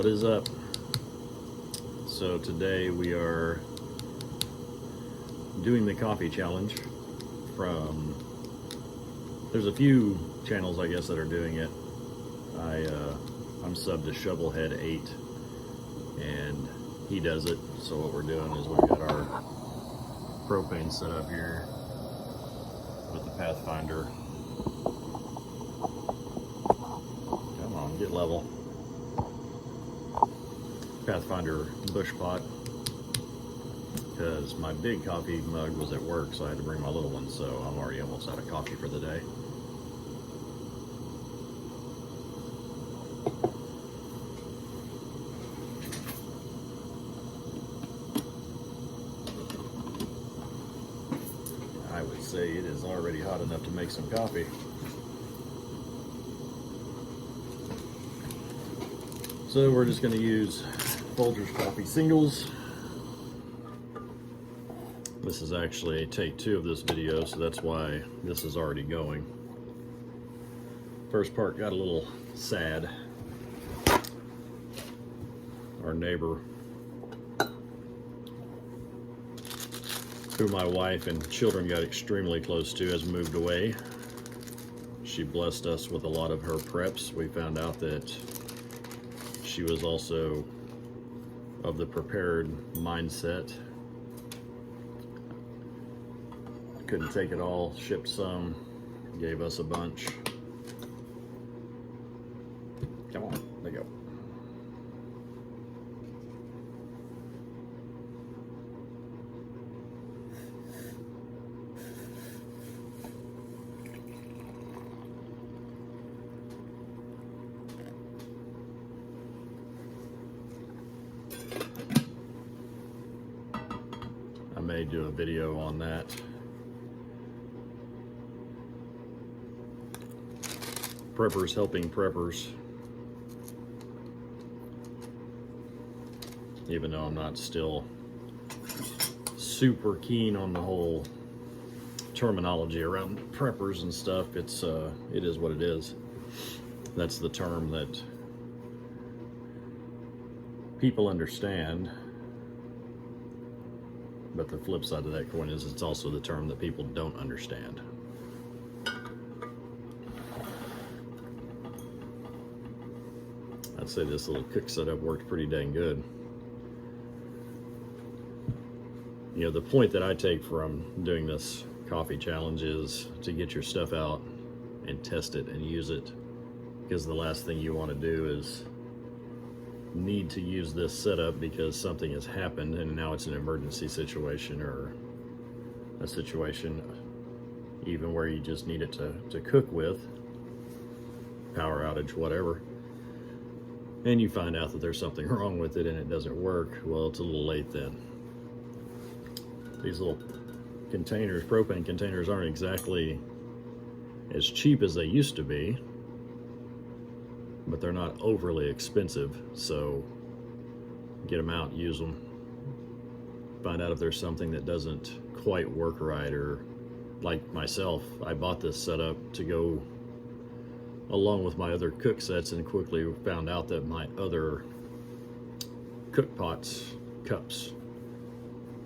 What is up? So today we are doing the coffee challenge from, there's a few channels I guess that are doing it. I'm subbed to Shovelhead8 and he does it. So what we're doing is we've got our propane set up here with the Pathfinder. Come on, get level. Pathfinder bush pot, because my big coffee mug was at work, so I had to bring my little one, so I'm already almost out of coffee for the day. I would say it is already hot enough to make some coffee. So we're just going to use Folgers Coffee Singles. This is actually take 2 of this video, so that's why this is already going. First part got a little sad. Our neighbor, who my wife and children got extremely close to, has moved away. She blessed us with a lot of her preps. We found out that she was also of the prepared mindset. Couldn't take it all, shipped some, gave us a bunch. Come on, there you go. I may do a video on that. Preppers helping preppers. Even though I'm not still super keen on the whole terminology around preppers and stuff, it is what it is. That's the term that people understand. But the flip side of that coin is it's also the term that people don't understand. I'd say this little cook setup worked pretty dang good. You know, the point that I take from doing this coffee challenge is to get your stuff out and test it and use it. Because the last thing you want to do is need to use this setup because something has happened and now it's an emergency situation, or a situation even where you just need it to cook with, power outage, whatever, and you find out that there's something wrong with it and it doesn't work. Well, it's a little late then. These little containers, propane containers, aren't exactly as cheap as they used to be, but they're not overly expensive, so get them out, use them, find out if there's something that doesn't quite work right. Or like myself, I bought this setup to go along with my other cook sets and quickly found out that my other cook pots cups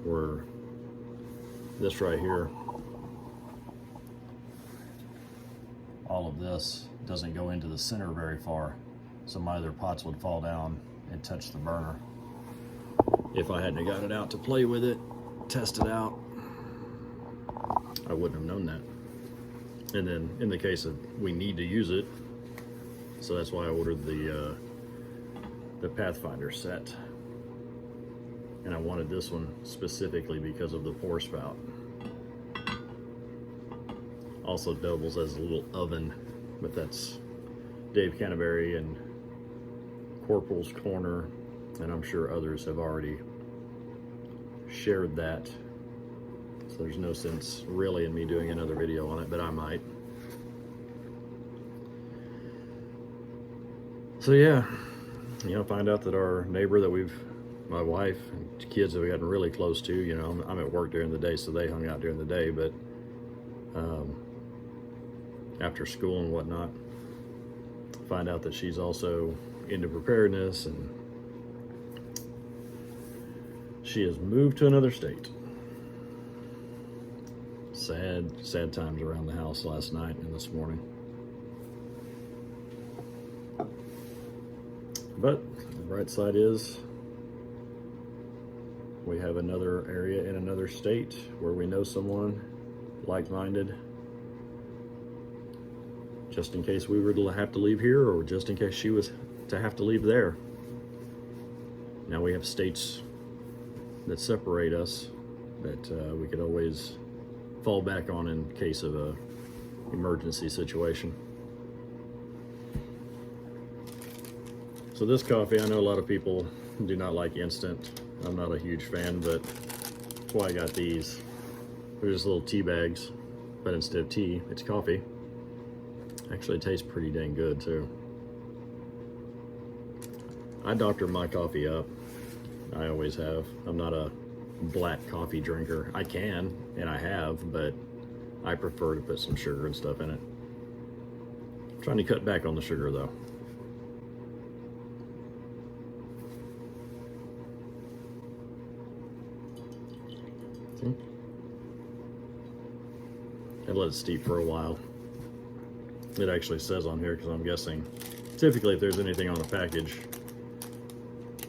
were this right here. All of this doesn't go into the center very far, so my other pots would fall down and touch the burner. If I hadn't got it out to play with it, test it out, I wouldn't have known that. And then in the case of we need to use it, so that's why I ordered the Pathfinder set. And I wanted this one specifically because of the pour spout. Also doubles as a little oven, but that's Dave Canterbury and Corporal's Corner, and I'm sure others have already shared that. So there's no sense really in me doing another video on it, but I might. So yeah, you know, find out that our neighbor that my wife and kids have gotten really close to, you know, I'm at work during the day, so they hung out during the day, but after school and whatnot, find out that she's also into preparedness and She has moved to another state. Sad times around the house last night and this morning. But the bright side is we have another area in another state where we know someone like-minded, just in case we were to have to leave here, or just in case she was to have to leave there. Now we have states that separate us that we could always fall back on in case of a emergency situation. So this coffee, I know a lot of people do not like instant. I'm not a huge fan, but that's why I got these. They're just little tea bags, but instead of tea, it's coffee. Actually, it tastes pretty dang good too. I doctor my coffee up. I always have. I'm not a black coffee drinker. I can, and I have, but I prefer to put some sugar and stuff in it. I'm trying to cut back on the sugar though. See? And let it steep for a while. It actually says on here, because I'm guessing typically if there's anything on the package,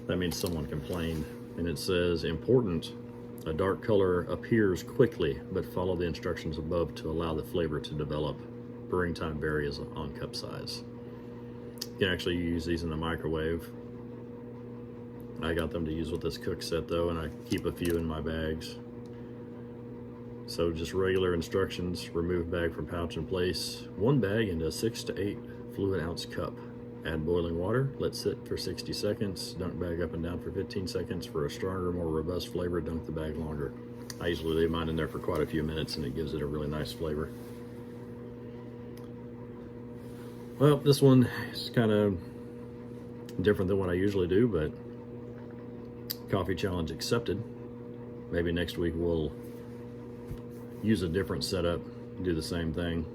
that means someone complained. And it says, important, a dark color appears quickly, but follow the instructions above to allow the flavor to develop. Brewing time varies on cup size. You can actually use these in the microwave. I got them to use with this cook set though, and I keep a few in my bags. So just regular instructions: remove bag from pouch and place 1 bag into a 6 to 8 fluid ounce cup. Add boiling water, let sit for 60 seconds, dunk bag up and down for 15 seconds. For a stronger, more robust flavor, dunk the bag longer. I usually leave mine in there for quite a few minutes and it gives it a really nice flavor. Well, this one is kind of different than what I usually do, but coffee challenge accepted. Maybe next week we'll use a different setup, do the same thing,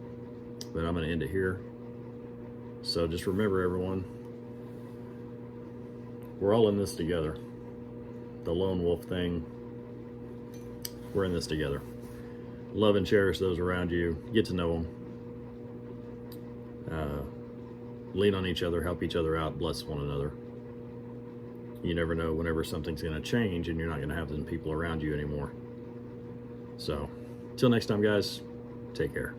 but I'm going to end it here. So just remember, everyone, we're all in this together. The lone wolf thing, we're in this together. Love and cherish those around you. Get to know them. Lean on each other, help each other out, bless one another. You never know whenever something's going to change and you're not going to have them people around you anymore. So, till next time, guys, take care.